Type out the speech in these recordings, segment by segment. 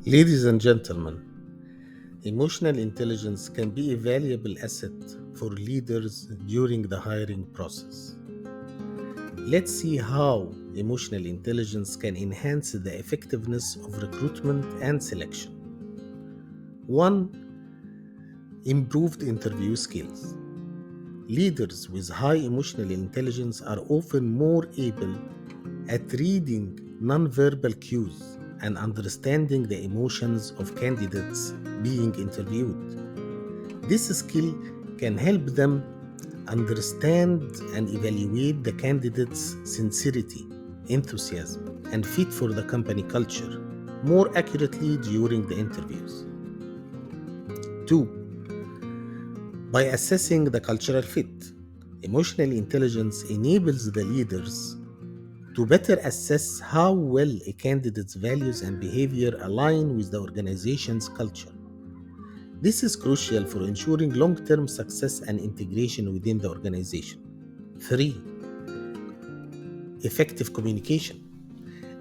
Ladies and gentlemen, emotional intelligence can be a valuable asset for leaders during the hiring process. Let's see how emotional intelligence can enhance the effectiveness of recruitment and selection. 1. Improved interview skills. Leaders with high emotional intelligence are often more able at reading nonverbal cues and understanding the emotions of candidates being interviewed. This skill can help them understand and evaluate the candidate's sincerity, enthusiasm, and fit for the company culture more accurately during the interviews. 2. By assessing the cultural fit, emotional intelligence enables the leaders to better assess how well a candidate's values and behavior align with the organization's culture. This is crucial for ensuring long term success and integration within the organization. 3. Effective communication.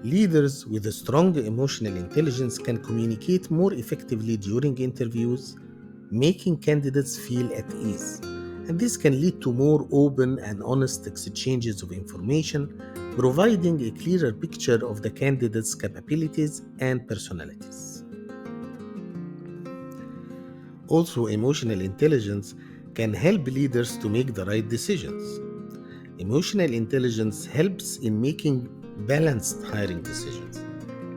Leaders with a strong emotional intelligence can communicate more effectively during interviews, making candidates feel at ease. And this can lead to more open and honest exchanges of information, providing a clearer picture of the candidate's capabilities and personalities. Also, emotional intelligence can help leaders to make the right decisions. Emotional intelligence helps in making balanced hiring decisions.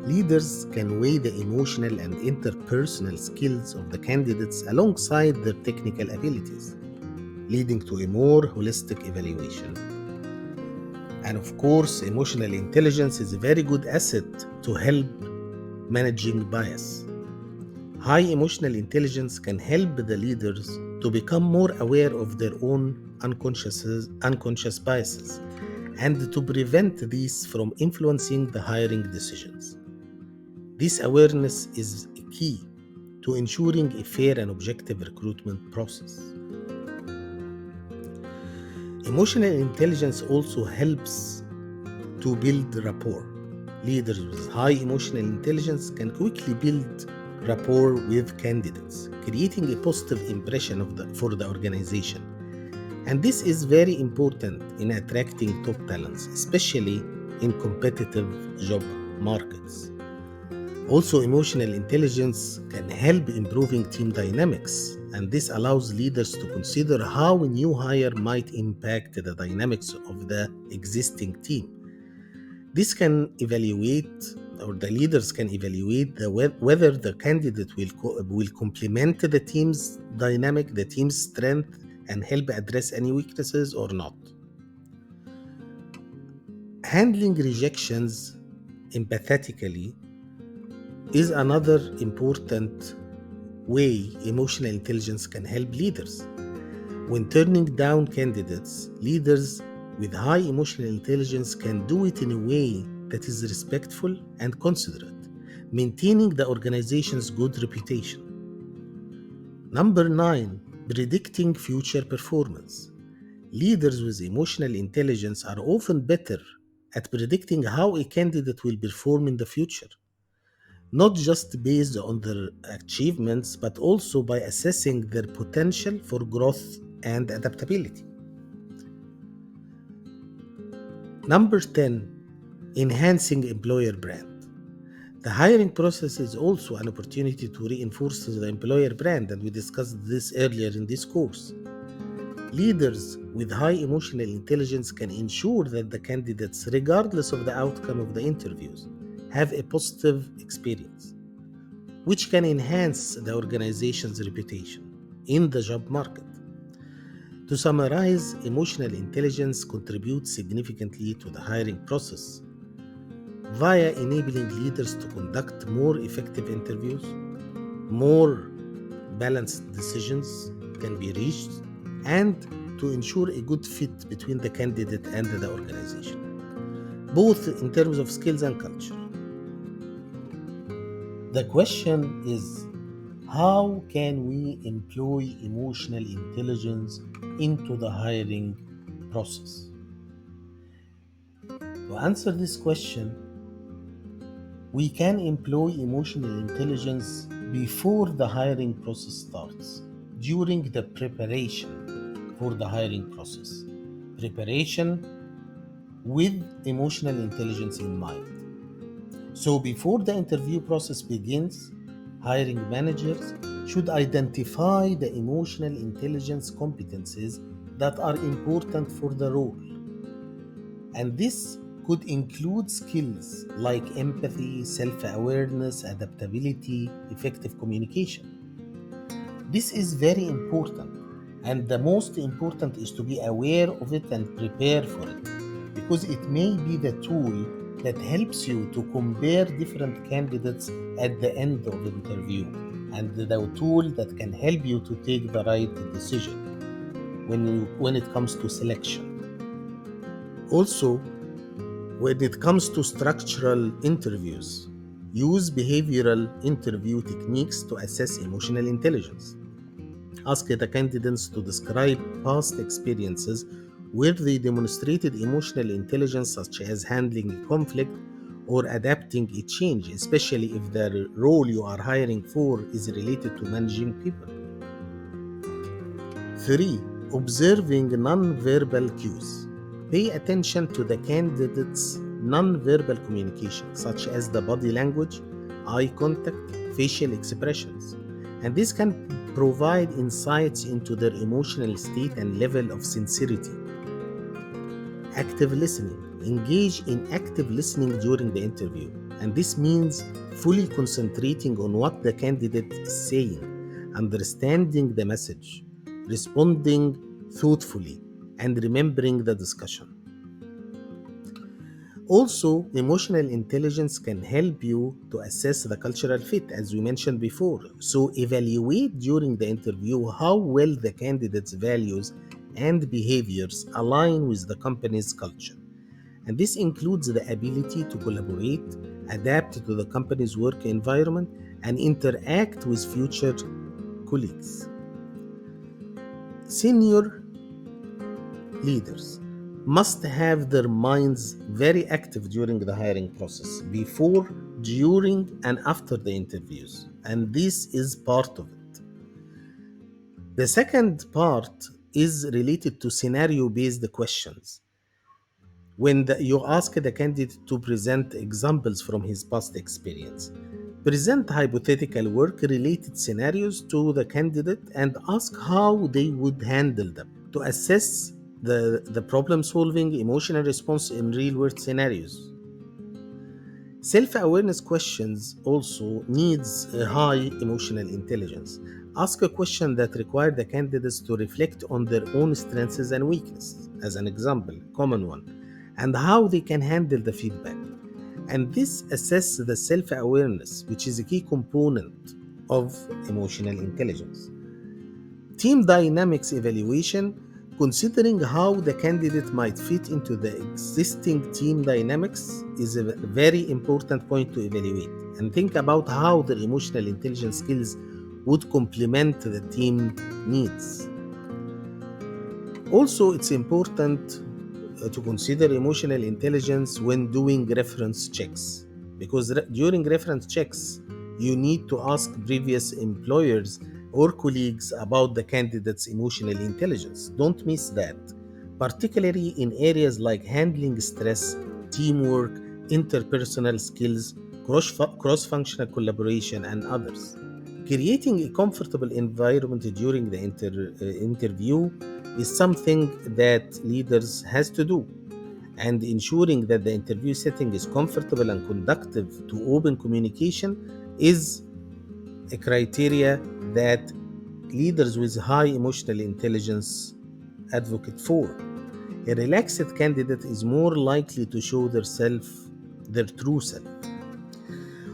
Leaders can weigh the emotional and interpersonal skills of the candidates alongside their technical abilities, leading to a more holistic evaluation. And of course, emotional intelligence is a very good asset to help managing bias. High emotional intelligence can help the leaders to become more aware of their own unconscious biases and to prevent these from influencing the hiring decisions. This awareness is key to ensuring a fair and objective recruitment process. Emotional intelligence also helps to build rapport. Leaders with high emotional intelligence can quickly build rapport with candidates, creating a positive impression for the organization. And this is very important in attracting top talents, especially in competitive job markets. Also, emotional intelligence can help improving team dynamics, and this allows leaders to consider how a new hire might impact the dynamics of the existing team. This can evaluate, or the leaders can evaluate whether the candidate will complement the team's dynamic, the team's strength, and help address any weaknesses or not. Handling rejections empathetically is another important way emotional intelligence can help leaders. When turning down candidates, leaders with high emotional intelligence can do it in a way that is respectful and considerate, maintaining the organization's good reputation. Number 9, predicting future performance. Leaders with emotional intelligence are often better at predicting how a candidate will perform in the future, not just based on their achievements, but also by assessing their potential for growth and adaptability. Number 10, enhancing employer brand. The hiring process is also an opportunity to reinforce the employer brand, and we discussed this earlier in this course. Leaders with high emotional intelligence can ensure that the candidates, regardless of the outcome of the interviews, have a positive experience, which can enhance the organization's reputation in the job market. To summarize, emotional intelligence contributes significantly to the hiring process via enabling leaders to conduct more effective interviews, more balanced decisions can be reached, and to ensure a good fit between the candidate and the organization, both in terms of skills and culture. The question is, how can we employ emotional intelligence into the hiring process? To answer this question, We can employ emotional intelligence before the hiring process starts, during the preparation for the hiring process. Preparation with emotional intelligence in mind. So, before the interview process begins, hiring managers should identify the emotional intelligence competencies that are important for the role. And this could include skills like empathy, self awareness, adaptability, effective communication. This is very important. And the most important is to be aware of it and prepare for it because it may be the tool that helps you to compare different candidates at the end of the interview and the tool that can help you to take the right decision when it comes to selection. Also, when it comes to structural interviews, use behavioral interview techniques to assess emotional intelligence. Ask the candidates to describe past experiences where they demonstrated emotional intelligence, such as handling conflict or adapting a change, especially if the role you are hiring for is related to managing people. 3. Observing nonverbal cues. Pay attention to the candidate's nonverbal communication, such as the body language, eye contact, facial expressions. And this can provide insights into their emotional state and level of sincerity. Active listening. Engage in active listening during the interview. And this means fully concentrating on what the candidate is saying, understanding the message, responding thoughtfully, and remembering the discussion. Also, emotional intelligence can help you to assess the cultural fit, as we mentioned before. So, evaluate during the interview how well the candidate's values and behaviors align with the company's culture. And this includes the ability to collaborate, adapt to the company's work environment, and interact with future colleagues. Senior leaders must have their minds very active during the hiring process, before, during, and after the interviews. And this is part of it. The second part is related to scenario based questions. When you ask the candidate to present examples from his past experience, present hypothetical work related scenarios to the candidate and ask how they would handle them to assess the problem solving emotional response in real world scenarios. Self-awareness questions also needs a high emotional intelligence. Ask a question that require the candidates to reflect on their own strengths and weaknesses, as an example, common one, and how they can handle the feedback. And this assesses the self-awareness, which is a key component of emotional intelligence. Team dynamics evaluation, considering how the candidate might fit into the existing team dynamics, is a very important point to evaluate. And think about how their emotional intelligence skills would complement the team needs. Also, it's important to consider emotional intelligence when doing reference checks, because during reference checks you need to ask previous employers or colleagues about the candidate's emotional intelligence. Don't miss that, particularly in areas like handling stress, teamwork, interpersonal skills, cross-functional collaboration, and others. Creating a comfortable environment during the interview is something that leaders has to do, and ensuring that the interview setting is comfortable and conducive to open communication is a criteria that leaders with high emotional intelligence advocate for. A relaxed candidate is more likely to show their true self.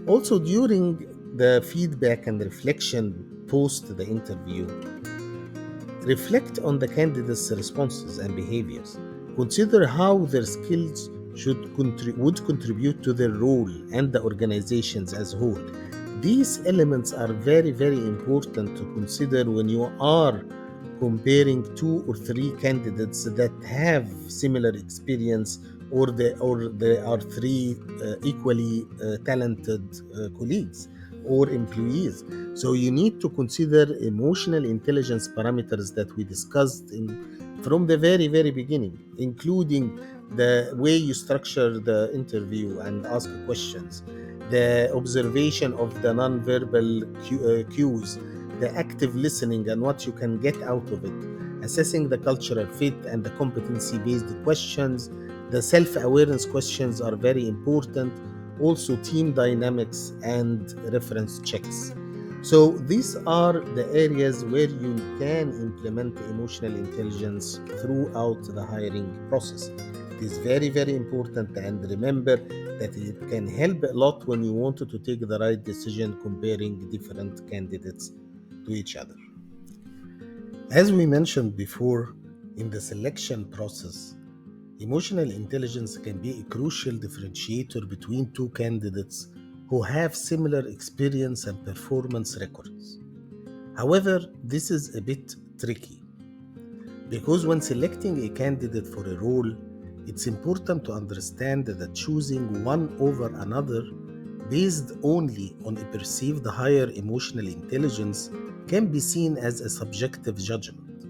Also, during the feedback and reflection post the interview, reflect on the candidates' responses and behaviors. Consider how their skills would contribute to their role and the organizations as a whole. These elements are very, very important to consider when you are comparing two or three candidates that have similar experience or there are three equally talented colleagues or employees. So you need to consider emotional intelligence parameters that we discussed from the very beginning, including the way you structure the interview and ask questions, the observation of the non-verbal cues, the active listening and what you can get out of it, assessing the cultural fit and the competency-based questions. The self-awareness questions are very important, also team dynamics and reference checks. So these are the areas where you can implement emotional intelligence throughout the hiring process. It is very important, and remember that it can help a lot when you want to take the right decision comparing different candidates to each other. As we mentioned before, in the selection process, emotional intelligence can be a crucial differentiator between two candidates who have similar experience and performance records. However, this is a bit tricky because when selecting a candidate for a role, it's important to understand that choosing one over another based only on a perceived higher emotional intelligence can be seen as a subjective judgment.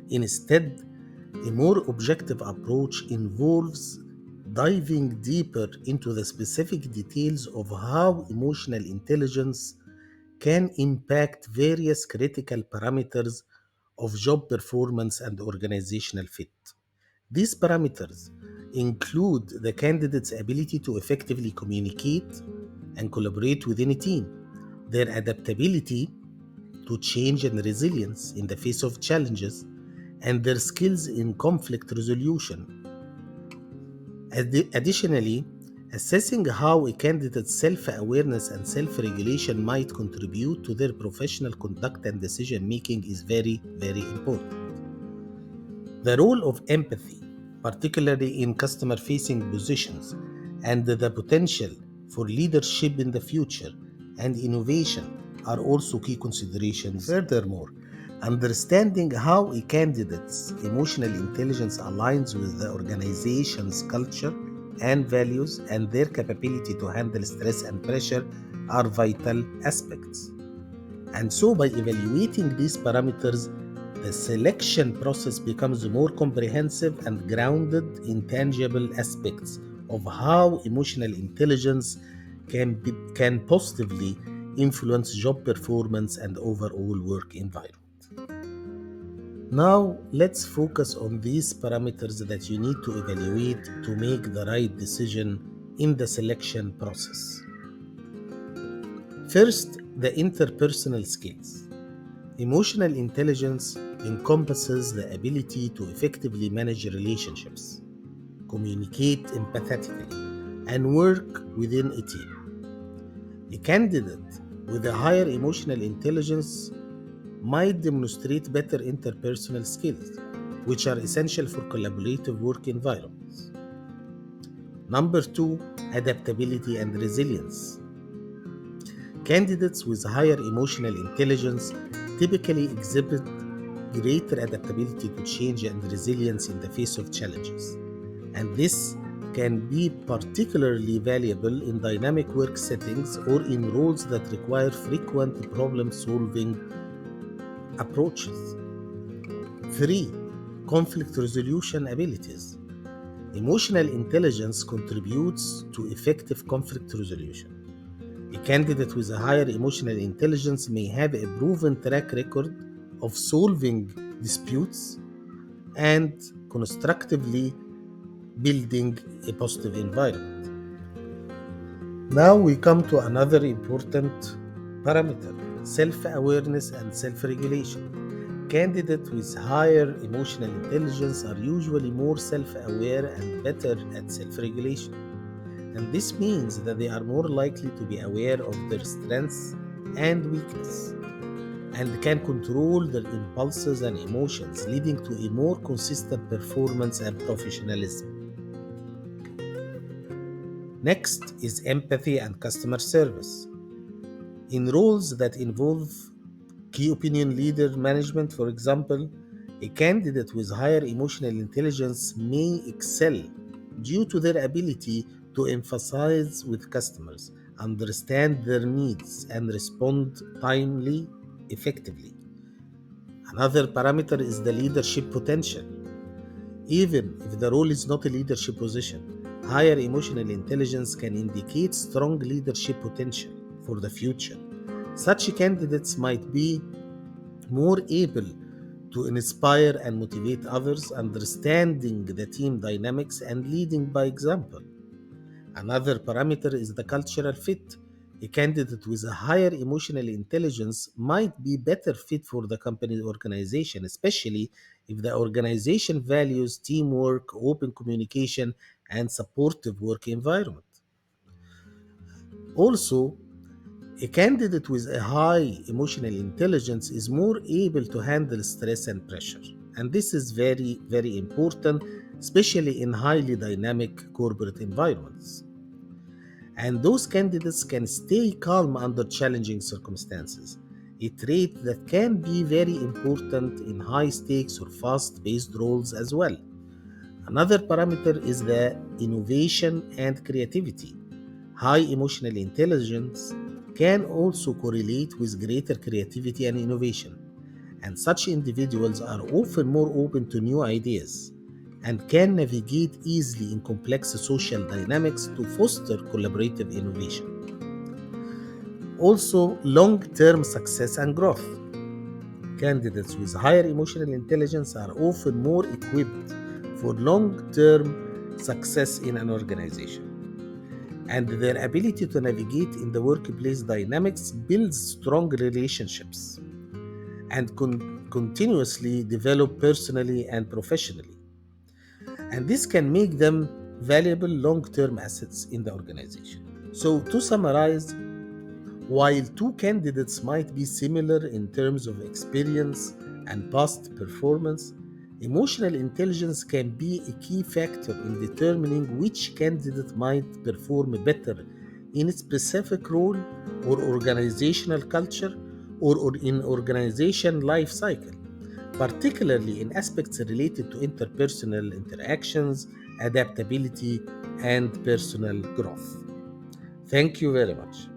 Instead, a more objective approach involves diving deeper into the specific details of how emotional intelligence can impact various critical parameters of job performance and organizational fit. These parameters include the candidate's ability to effectively communicate and collaborate within a team, their adaptability to change and resilience in the face of challenges, and their skills in conflict resolution. Additionally, assessing how a candidate's self awareness and self regulation might contribute to their professional conduct and decision making is very important. The role of empathy, particularly in customer facing positions, and the potential for leadership in the future and innovation are also key considerations. Furthermore, understanding how a candidate's emotional intelligence aligns with the organization's culture and values and their capability to handle stress and pressure are vital aspects. And so, by evaluating these parameters, the selection process becomes more comprehensive and grounded in tangible aspects of how emotional intelligence can positively influence job performance and overall work environment. Now, let's focus on these parameters that you need to evaluate to make the right decision in the selection process. First, the interpersonal skills. Emotional intelligence encompasses the ability to effectively manage relationships, communicate empathetically, and work within a team. A candidate with a higher emotional intelligence might demonstrate better interpersonal skills, which are essential for collaborative work environments. Number two, adaptability and resilience. Candidates with higher emotional intelligence typically exhibit greater adaptability to change and resilience in the face of challenges. And this can be particularly valuable in dynamic work settings or in roles that require frequent problem solving approaches. 3. Conflict resolution abilities. Emotional intelligence contributes to effective conflict resolution. A candidate with a higher emotional intelligence may have a proven track record of solving disputes and constructively building a positive environment. Now we come to another important parameter, self-awareness and self-regulation. Candidates with higher emotional intelligence are usually more self-aware and better at self-regulation. And this means that they are more likely to be aware of their strengths and weaknesses and can control their impulses and emotions, leading to a more consistent performance and professionalism. Next is empathy and customer service. In roles that involve key opinion leader management, for example, a candidate with higher emotional intelligence may excel due to their ability to emphasize with customers, understand their needs, and respond timely, effectively. Another parameter is the leadership potential. Even if the role is not a leadership position, higher emotional intelligence can indicate strong leadership potential for the future. Such candidates might be more able to inspire and motivate others, understanding the team dynamics and leading by example. Another parameter is the cultural fit. A candidate with a higher emotional intelligence might be better fit for the company organization, especially if the organization values teamwork, open communication, and supportive work environment. Also, a candidate with a high emotional intelligence is more able to handle stress and pressure. And this is very, very important, especially in highly dynamic corporate environments. And those candidates can stay calm under challenging circumstances, a trait that can be very important in high stakes or fast paced roles as well. Another parameter is the innovation and creativity. High emotional intelligence can also correlate with greater creativity and innovation, and such individuals are often more open to new ideas and can navigate easily in complex social dynamics to foster collaborative innovation. Also, long term success and growth. Candidates with higher emotional intelligence are often more equipped for long term success in an organization, and their ability to navigate in the workplace dynamics builds strong relationships and continuously develop personally and professionally. And this can make them valuable long term assets in the organization. So, to summarize, while two candidates might be similar in terms of experience and past performance, emotional intelligence can be a key factor in determining which candidate might perform better in a specific role or organizational culture or in organization life cycle, particularly in aspects related to interpersonal interactions, adaptability, and personal growth. Thank you very much.